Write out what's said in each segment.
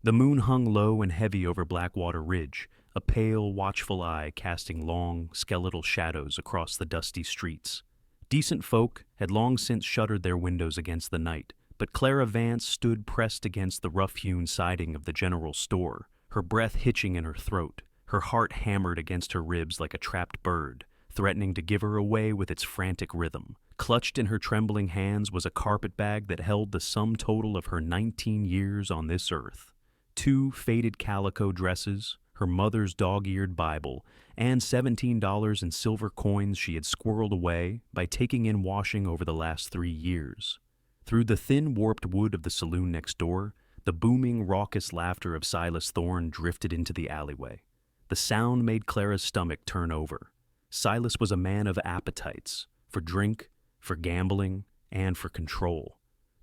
The moon hung low and heavy over Blackwater Ridge, a pale, watchful eye casting long, skeletal shadows across the dusty streets. Decent folk had long since shuttered their windows against the night, but Clara Vance stood pressed against the rough-hewn siding of the general store, her breath hitching in her throat, her heart hammered against her ribs like a trapped bird, threatening to give her away with its frantic rhythm. Clutched in her trembling hands was a carpetbag that held the sum total of her 19 years on this earth. 2 faded calico dresses, her mother's dog-eared Bible, and $17 in silver coins she had squirreled away by taking in washing over the last 3 years. Through the thin, warped wood of the saloon next door, the booming, raucous laughter of Silas Thorne drifted into the alleyway. The sound made Clara's stomach turn over. Silas was a man of appetites, for drink, for gambling, and for control.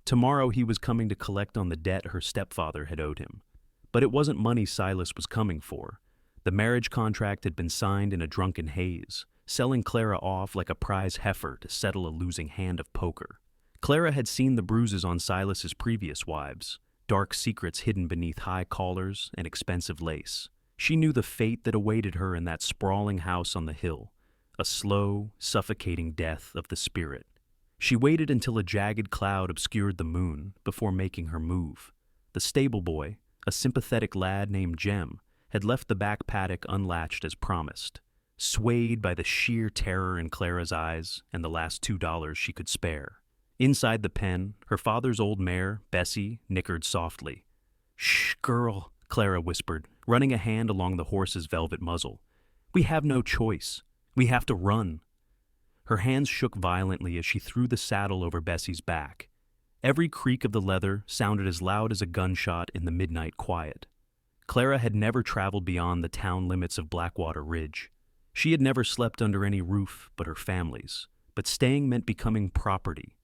Tomorrow he was coming to collect on the debt her stepfather had owed him. But it wasn't money Silas was coming for. The marriage contract had been signed in a drunken haze, selling Clara off like a prize heifer to settle a losing hand of poker. Clara had seen the bruises on Silas's previous wives, dark secrets hidden beneath high collars and expensive lace. She knew the fate that awaited her in that sprawling house on the hill, a slow, suffocating death of the spirit. She waited until a jagged cloud obscured the moon before making her move. The stable boy, a sympathetic lad named Jem, had left the back paddock unlatched as promised, swayed by the sheer terror in Clara's eyes and the last $2 she could spare. Inside the pen, her father's old mare, Bessie, nickered softly. "Shh, girl," Clara whispered, running a hand along the horse's velvet muzzle. "We have no choice. We have to run." Her hands shook violently as she threw the saddle over Bessie's back. Every creak of the leather sounded as loud as a gunshot in the midnight quiet. Clara had never traveled beyond the town limits of Blackwater Ridge. She had never slept under any roof but her family's, but staying meant becoming property,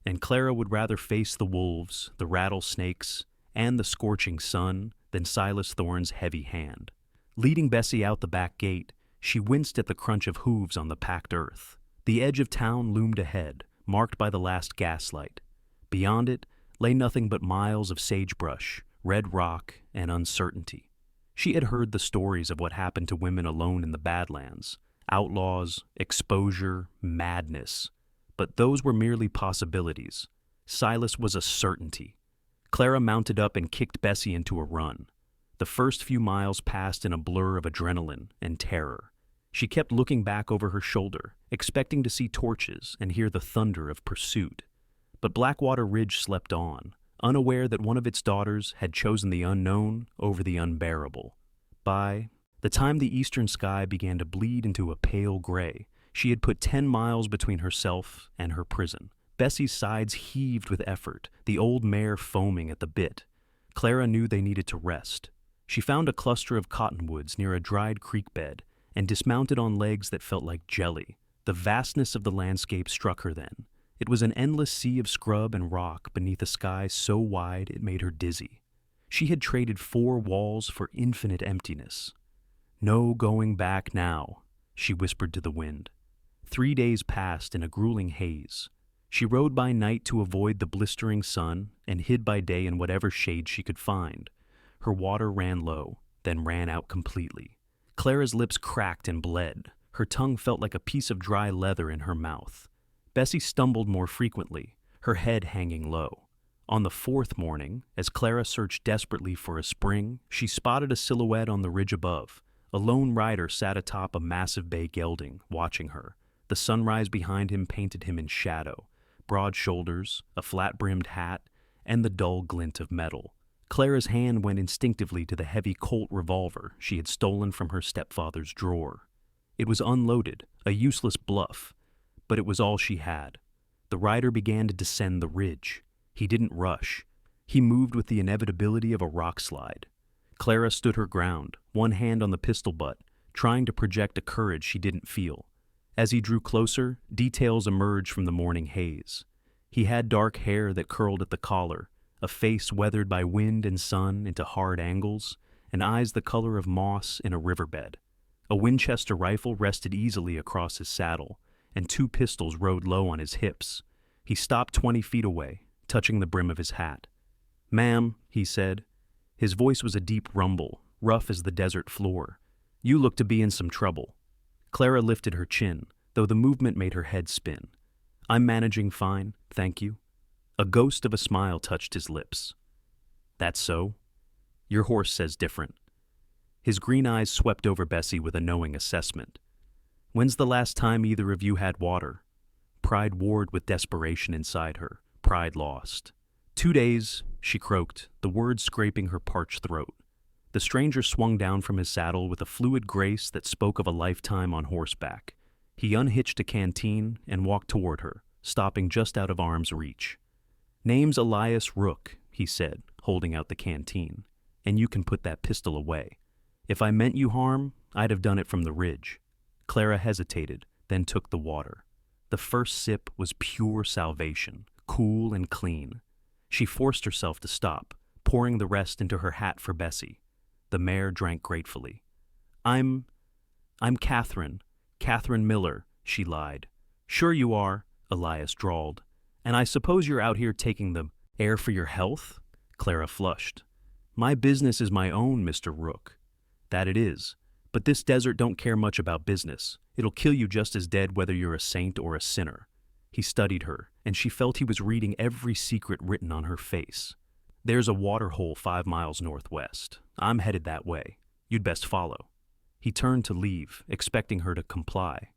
and Clara would rather face the wolves, the rattlesnakes, and the scorching sun than Silas Thorne's heavy hand. Leading Bessie out the back gate, she winced at the crunch of hooves on the packed earth. The edge of town loomed ahead, marked by the last gaslight. Beyond it lay nothing but miles of sagebrush, red rock, and uncertainty. She had heard the stories of what happened to women alone in the Badlands, outlaws, exposure, madness. But those were merely possibilities. Silas was a certainty. Clara mounted up and kicked Bessie into a run. The first few miles passed in a blur of adrenaline and terror. She kept looking back over her shoulder, expecting to see torches and hear the thunder of pursuit. But Blackwater Ridge slept on, unaware that one of its daughters had chosen the unknown over the unbearable. By the time the eastern sky began to bleed into a pale gray, she had put 10 miles between herself and her prison. Bessie's sides heaved with effort, the old mare foaming at the bit. Clara knew they needed to rest. She found a cluster of cottonwoods near a dried creek bed and dismounted on legs that felt like jelly. The vastness of the landscape struck her then. It was an endless sea of scrub and rock beneath a sky so wide it made her dizzy. She had traded 4 walls for infinite emptiness. "No going back now," she whispered to the wind. 3 days passed in a grueling haze. She rode by night to avoid the blistering sun and hid by day in whatever shade she could find. Her water ran low, then ran out completely. Clara's lips cracked and bled. Her tongue felt like a piece of dry leather in her mouth. Bessie stumbled more frequently, her head hanging low. On the 4th morning, as Clara searched desperately for a spring, she spotted a silhouette on the ridge above. A lone rider sat atop a massive bay gelding, watching her. The sunrise behind him painted him in shadow, broad shoulders, a flat-brimmed hat, and the dull glint of metal. Clara's hand went instinctively to the heavy Colt revolver she had stolen from her stepfather's drawer. It was unloaded, a useless bluff, but it was all she had. The rider began to descend the ridge. He didn't rush. He moved with the inevitability of a rock slide. Clara stood her ground, one hand on the pistol butt, trying to project a courage she didn't feel. As he drew closer, details emerged from the morning haze. He had dark hair that curled at the collar, a face weathered by wind and sun into hard angles, and eyes the color of moss in a riverbed. A Winchester rifle rested easily across his saddle, and 2 pistols rode low on his hips. He stopped 20 feet away, touching the brim of his hat. "Ma'am," he said. His voice was a deep rumble, rough as the desert floor. "You look to be in some trouble." Clara lifted her chin, though the movement made her head spin. "I'm managing fine, thank you." A ghost of a smile touched his lips. "That's so? Your horse says different." His green eyes swept over Bessie with a knowing assessment. "When's the last time either of you had water?" Pride warred with desperation inside her, pride lost. 2 days, she croaked, the words scraping her parched throat. The stranger swung down from his saddle with a fluid grace that spoke of a lifetime on horseback. He unhitched a canteen and walked toward her, stopping just out of arm's reach. "Name's Elias Rook," he said, holding out the canteen, "and you can put that pistol away. If I meant you harm, I'd have done it from the ridge." Clara hesitated, then took the water. The first sip was pure salvation, cool and clean. She forced herself to stop, pouring the rest into her hat for Bessie. The mare drank gratefully. I'm Catherine Miller," she lied. "Sure you are," Elias drawled. "And I suppose you're out here taking the air for your health?" Clara flushed. "My business is my own, Mr. Rook." "That it is. But this desert don't care much about business. It'll kill you just as dead whether you're a saint or a sinner." He studied her, and she felt he was reading every secret written on her face. "There's a water hole 5 miles northwest. I'm headed that way. You'd best follow." He turned to leave, expecting her to comply.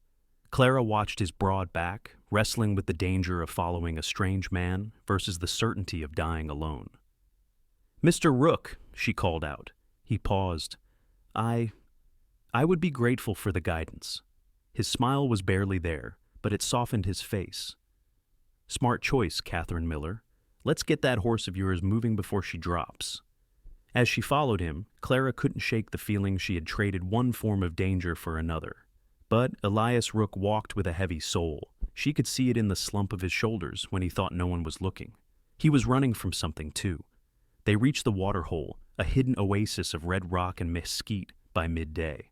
Clara watched his broad back, wrestling with the danger of following a strange man versus the certainty of dying alone. "Mr. Rook," she called out. He paused. I would be grateful for the guidance." His smile was barely there, but it softened his face. "Smart choice, Catherine Miller. Let's get that horse of yours moving before she drops." As she followed him, Clara couldn't shake the feeling she had traded one form of danger for another. But Elias Rook walked with a heavy soul. She could see it in the slump of his shoulders when he thought no one was looking. He was running from something, too. They reached the water hole, a hidden oasis of red rock and mesquite, by midday.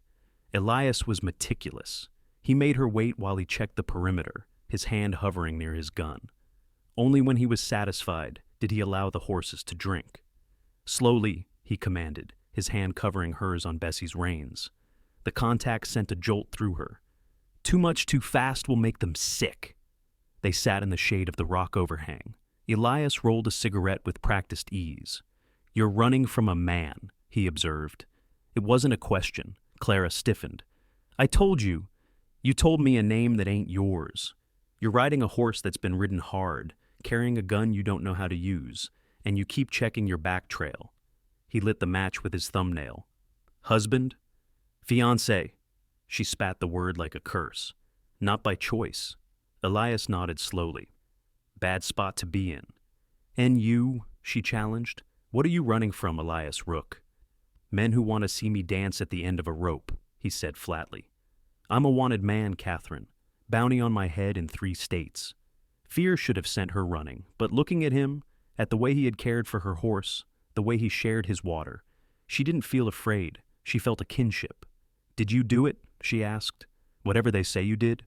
Elias was meticulous. He made her wait while he checked the perimeter, his hand hovering near his gun. Only when he was satisfied did he allow the horses to drink. "Slowly," he commanded, his hand covering hers on Bessie's reins. The contact sent a jolt through her. "Too much too fast will make them sick." They sat in the shade of the rock overhang. Elias rolled a cigarette with practiced ease. "You're running from a man," he observed. It wasn't a question. Clara stiffened. "I told you. You told me a name that ain't yours. You're riding a horse that's been ridden hard, carrying a gun you don't know how to use, and you keep checking your back trail." He lit the match with his thumbnail. "Husband? Fiancé." She spat the word like a curse. "Not by choice." Elias nodded slowly. "Bad spot to be in." "And you?" she challenged. "What are you running from, Elias Rook?" "Men who want to see me dance at the end of a rope," he said flatly. "I'm a wanted man, Catherine. Bounty on my head in 3 states. Fear should have sent her running, but looking at him, at the way he had cared for her horse, the way he shared his water, she didn't feel afraid. She felt a kinship. "Did you do it?" she asked. "Whatever they say you did?"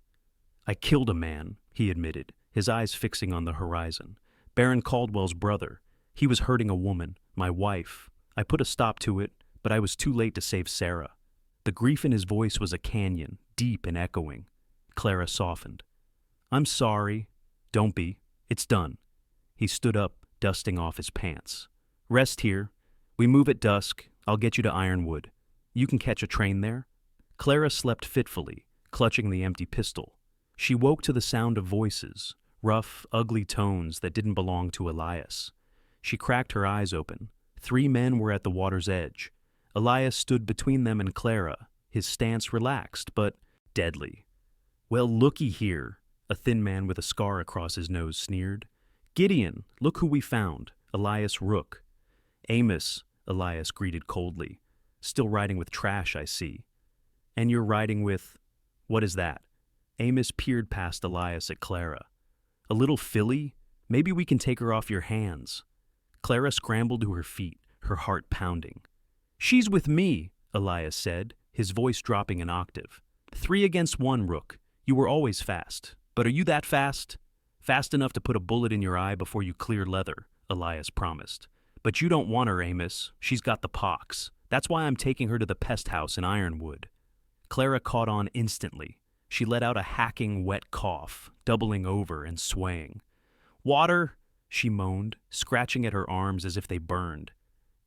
"I killed a man," he admitted, his eyes fixing on the horizon. "Baron Caldwell's brother. He was hurting a woman, my wife. I put a stop to it, but I was too late to save Sarah." The grief in his voice was a canyon, deep and echoing. Clara softened. "I'm sorry." "Don't be. It's done." He stood up, dusting off his pants. "Rest here. We move at dusk. I'll get you to Ironwood. You can catch a train there." Clara slept fitfully, clutching the empty pistol. She woke to the sound of voices, rough, ugly tones that didn't belong to Elias. She cracked her eyes open. 3 men were at the water's edge. Elias stood between them and Clara, his stance relaxed, but deadly. "Well, looky here," a thin man with a scar across his nose sneered. "Gideon, look who we found, Elias Rook." "Amos," Elias greeted coldly. "Still riding with trash, I see." "And you're riding with... what is that?" Amos peered past Elias at Clara. "A little filly? Maybe we can take her off your hands." Clara scrambled to her feet, her heart pounding. "She's with me," Elias said, his voice dropping an octave. 3 against 1, Rook. You were always fast. But are you that fast? "Fast enough to put a bullet in your eye before you clear leather," Elias promised. But you don't want her, Amos. She's got the pox. That's why I'm taking her to the pest house in Ironwood. Clara caught on instantly. She let out a hacking, wet cough, doubling over and swaying. Water, she moaned, scratching at her arms as if they burned.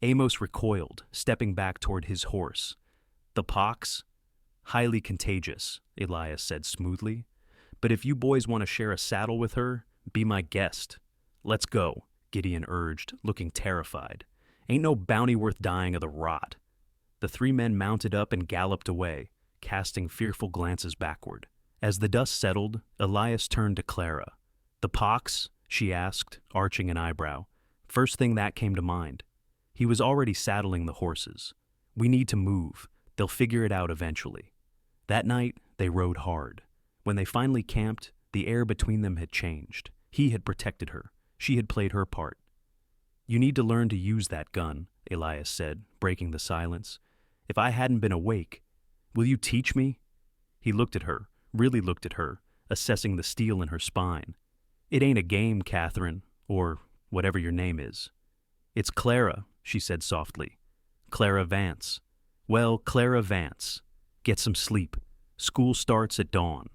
Amos recoiled, stepping back toward his horse. The pox? Highly contagious, Elias said smoothly. But if you boys want to share a saddle with her, be my guest. Let's go, Gideon urged, looking terrified. Ain't no bounty worth dying of the rot. The three men mounted up and galloped away, casting fearful glances backward. As the dust settled, Elias turned to Clara. The pox? She asked, arching an eyebrow. First thing that came to mind. He was already saddling the horses. We need to move. They'll figure it out eventually. That night, they rode hard. When they finally camped, the air between them had changed. He had protected her. She had played her part. You need to learn to use that gun, Elias said, breaking the silence. If I hadn't been awake, will you teach me? He looked at her, really looked at her, assessing the steel in her spine. It ain't a game, Catherine, or whatever your name is. It's Clara, she said softly. Clara Vance. Well, Clara Vance. Get some sleep. School starts at dawn.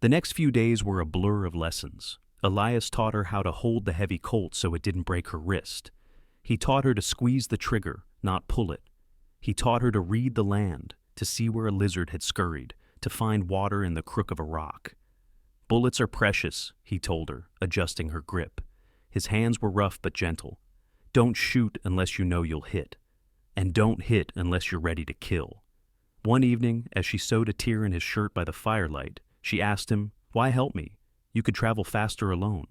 The next few days were a blur of lessons. Elias taught her how to hold the heavy Colt so it didn't break her wrist. He taught her to squeeze the trigger, not pull it. He taught her to read the land, to see where a lizard had scurried, to find water in the crook of a rock. Bullets are precious, he told her, adjusting her grip. His hands were rough but gentle. Don't shoot unless you know you'll hit. And don't hit unless you're ready to kill. One evening, as she sewed a tear in his shirt by the firelight, she asked him, Why help me? You could travel faster alone.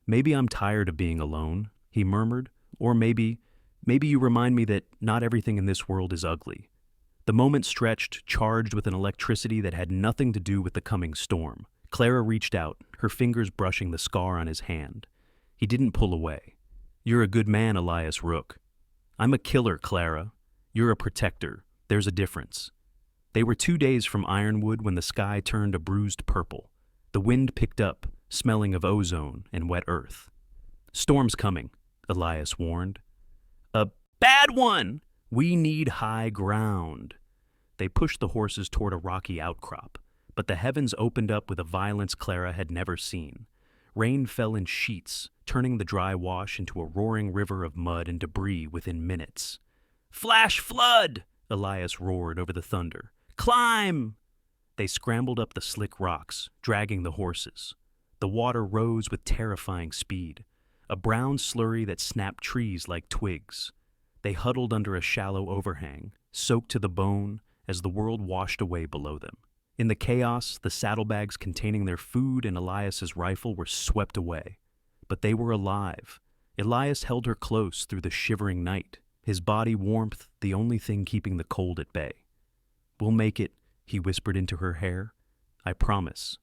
Maybe I'm tired of being alone, he murmured, or maybe you remind me that not everything in this world is ugly. The moment stretched, charged with an electricity that had nothing to do with the coming storm. Clara reached out, her fingers brushing the scar on his hand. He didn't pull away. You're a good man, Elias Rook. I'm a killer, Clara. You're a protector. There's a difference. They were 2 days from Ironwood when the sky turned a bruised purple. The wind picked up, smelling of ozone and wet earth. Storm's coming, Elias warned. A bad one! We need high ground. They pushed the horses toward a rocky outcrop, but the heavens opened up with a violence Clara had never seen. Rain fell in sheets, turning the dry wash into a roaring river of mud and debris within minutes. Flash flood! Elias roared over the thunder. Climb! They scrambled up the slick rocks, dragging the horses. The water rose with terrifying speed, a brown slurry that snapped trees like twigs. They huddled under a shallow overhang, soaked to the bone as the world washed away below them. In the chaos, the saddlebags containing their food and Elias's rifle were swept away. But they were alive. Elias held her close through the shivering night, his body warmth the only thing keeping the cold at bay. We'll make it, he whispered into her hair. I promise.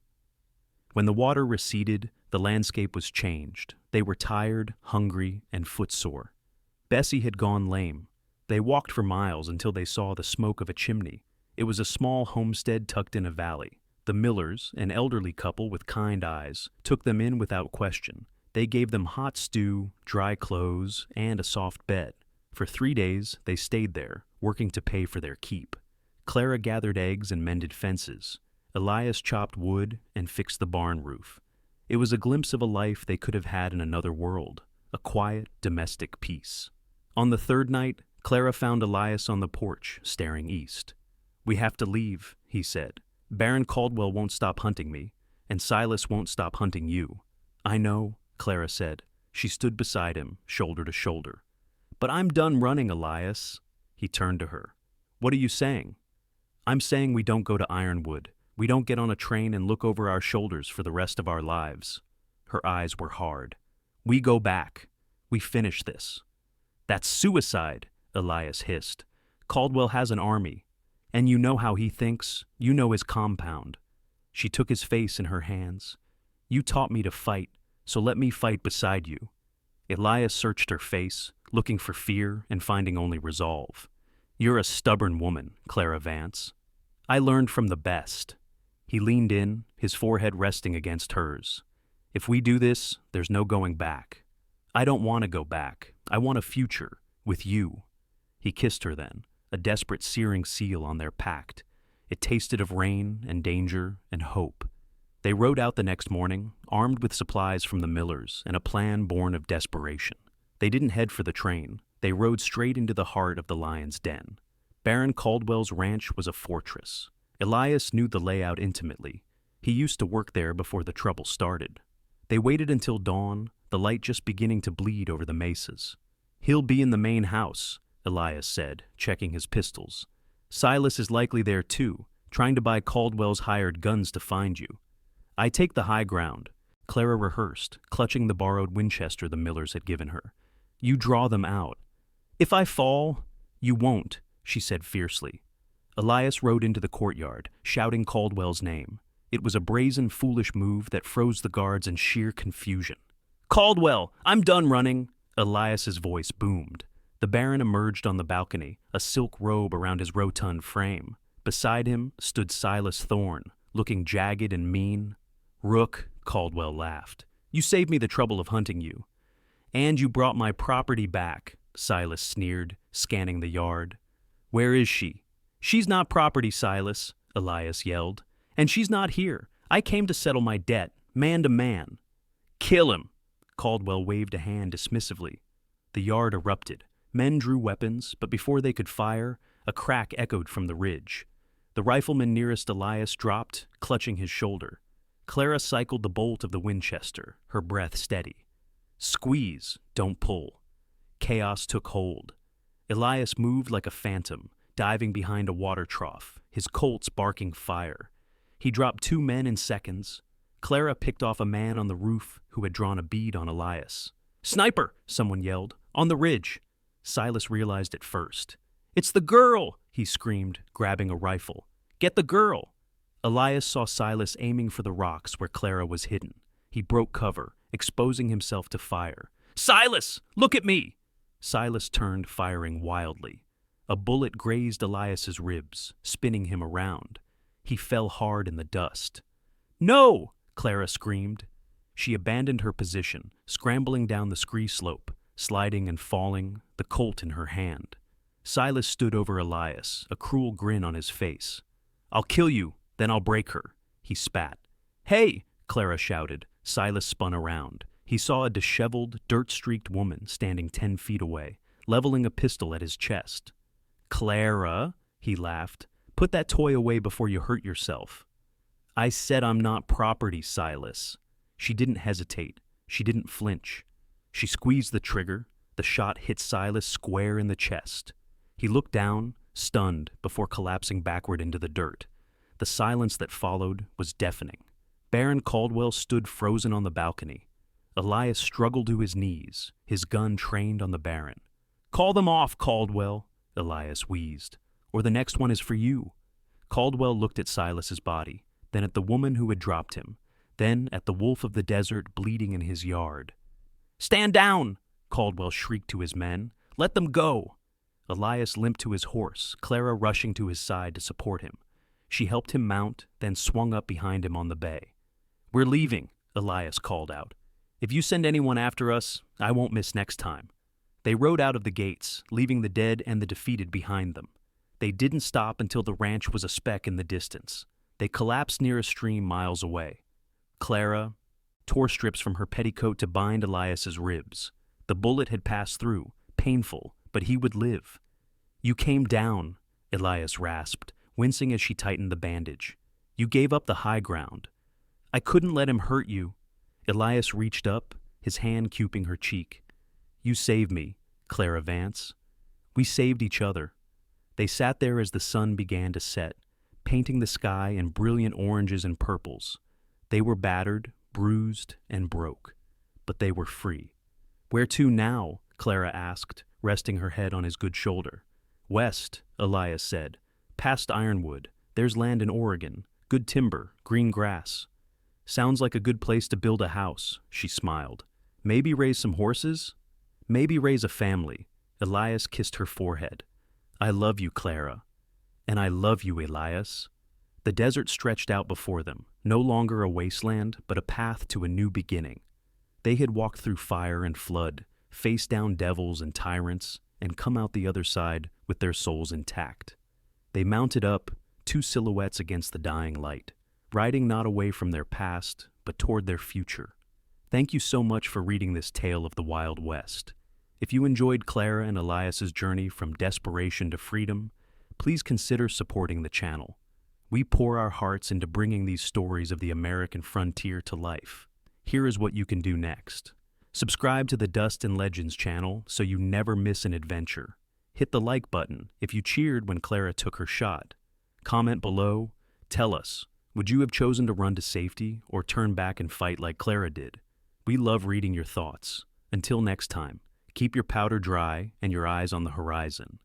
When the water receded, the landscape was changed. They were tired, hungry, and footsore. Bessie had gone lame. They walked for miles until they saw the smoke of a chimney. It was a small homestead tucked in a valley. The Millers, an elderly couple with kind eyes, took them in without question. They gave them hot stew, dry clothes, and a soft bed. For 3 days, they stayed there, working to pay for their keep. Clara gathered eggs and mended fences. Elias chopped wood and fixed the barn roof. It was a glimpse of a life they could have had in another world, a quiet, domestic peace. On the third night, Clara found Elias on the porch, staring east. We have to leave, he said. Baron Caldwell won't stop hunting me, and Silas won't stop hunting you. I know, Clara said. She stood beside him, shoulder to shoulder. But I'm done running, Elias. He turned to her. What are you saying? I'm saying we don't go to Ironwood. We don't get on a train and look over our shoulders for the rest of our lives. Her eyes were hard. We go back. We finish this. That's suicide, Elias hissed. Caldwell has an army. And you know how he thinks. You know his compound. She took his face in her hands. You taught me to fight, so let me fight beside you. Elias searched her face, looking for fear and finding only resolve. You're a stubborn woman, Clara Vance. I learned from the best. He leaned in, his forehead resting against hers. If we do this, there's no going back. I don't want to go back. I want a future. With you. He kissed her then, a desperate searing seal on their pact. It tasted of rain and danger and hope. They rode out the next morning, armed with supplies from the millers and a plan born of desperation. They didn't head for the train. They rode straight into the heart of the lion's den. Baron Caldwell's ranch was a fortress. Elias knew the layout intimately. He used to work there before the trouble started. They waited until dawn, the light just beginning to bleed over the mesas. "He'll be in the main house," Elias said, checking his pistols. "Silas is likely there too, trying to buy Caldwell's hired guns to find you. I take the high ground," Clara rehearsed, clutching the borrowed Winchester the millers had given her. "You draw them out." "If I fall, you won't," she said fiercely. Elias rode into the courtyard, shouting Caldwell's name. It was a brazen, foolish move that froze the guards in sheer confusion. "Caldwell, I'm done running," Elias's voice boomed. The Baron emerged on the balcony, a silk robe around his rotund frame. Beside him stood Silas Thorne, looking jagged and mean. "Rook," Caldwell laughed. "You saved me the trouble of hunting you." "And you brought my property back," Silas sneered, scanning the yard. "Where is she?" "She's not property, Silas," Elias yelled. "And she's not here. I came to settle my debt, man to man." "Kill him!" Caldwell waved a hand dismissively. The yard erupted. Men drew weapons, but before they could fire, a crack echoed from the ridge. The rifleman nearest Elias dropped, clutching his shoulder. Clara cycled the bolt of the Winchester, her breath steady. "Squeeze, don't pull." Chaos took hold. Elias moved like a phantom, diving behind a water trough, his Colts barking fire. He dropped 2 men in seconds. Clara picked off a man on the roof who had drawn a bead on Elias. "Sniper!" someone yelled. "On the ridge!" Silas realized it first. "It's the girl!" he screamed, grabbing a rifle. "Get the girl!" Elias saw Silas aiming for the rocks where Clara was hidden. He broke cover, exposing himself to fire. "Silas, look at me!" Silas turned, firing wildly. A bullet grazed Elias's ribs, spinning him around. He fell hard in the dust. "No!" Clara screamed. She abandoned her position, scrambling down the scree slope, sliding and falling, the Colt in her hand. Silas stood over Elias, a cruel grin on his face. "I'll kill you, then I'll break her," he spat. "Hey!" Clara shouted. Silas spun around. He saw a disheveled, dirt-streaked woman standing 10 feet away, leveling a pistol at his chest. "Clara," he laughed, "put that toy away before you hurt yourself." "I said I'm not property, Silas." She didn't hesitate. She didn't flinch. She squeezed the trigger. The shot hit Silas square in the chest. He looked down, stunned, before collapsing backward into the dirt. The silence that followed was deafening. Baron Caldwell stood frozen on the balcony. Elias struggled to his knees, his gun trained on the Baron. "Call them off, Caldwell," Elias wheezed, "or the next one is for you." Caldwell looked at Silas's body, then at the woman who had dropped him, then at the wolf of the desert bleeding in his yard. "Stand down!" Caldwell shrieked to his men. "Let them go!" Elias limped to his horse, Clara rushing to his side to support him. She helped him mount, then swung up behind him on the bay. "We're leaving," Elias called out. "If you send anyone after us, I won't miss next time." They rode out of the gates, leaving the dead and the defeated behind them. They didn't stop until the ranch was a speck in the distance. They collapsed near a stream miles away. Clara tore strips from her petticoat to bind Elias's ribs. The bullet had passed through, painful, but he would live. "You came down," Elias rasped, wincing as she tightened the bandage. "You gave up the high ground." "I couldn't let him hurt you." Elias reached up, his hand cuping her cheek. "You saved me, Clara Vance. We saved each other." They sat there as the sun began to set, painting the sky in brilliant oranges and purples. They were battered, bruised, and broke, but they were free. "Where to now?" Clara asked, resting her head on his good shoulder. "West," Elias said. "Past Ironwood. There's land in Oregon, good timber, green grass." "Sounds like a good place to build a house," she smiled. "Maybe raise some horses? Maybe raise a family." Elias kissed her forehead. "I love you, Clara." "And I love you, Elias." The desert stretched out before them, no longer a wasteland, but a path to a new beginning. They had walked through fire and flood, faced down devils and tyrants, and come out the other side with their souls intact. They mounted up, two silhouettes against the dying light, riding not away from their past, but toward their future. Thank you so much for reading this tale of the Wild West. If you enjoyed Clara and Elias's journey from desperation to freedom, please consider supporting the channel. We pour our hearts into bringing these stories of the American frontier to life. Here is what you can do next. Subscribe to the Dust and Legends channel so you never miss an adventure. Hit the like button if you cheered when Clara took her shot. Comment below. Tell us, would you have chosen to run to safety or turn back and fight like Clara did? We love reading your thoughts. Until next time, keep your powder dry and your eyes on the horizon.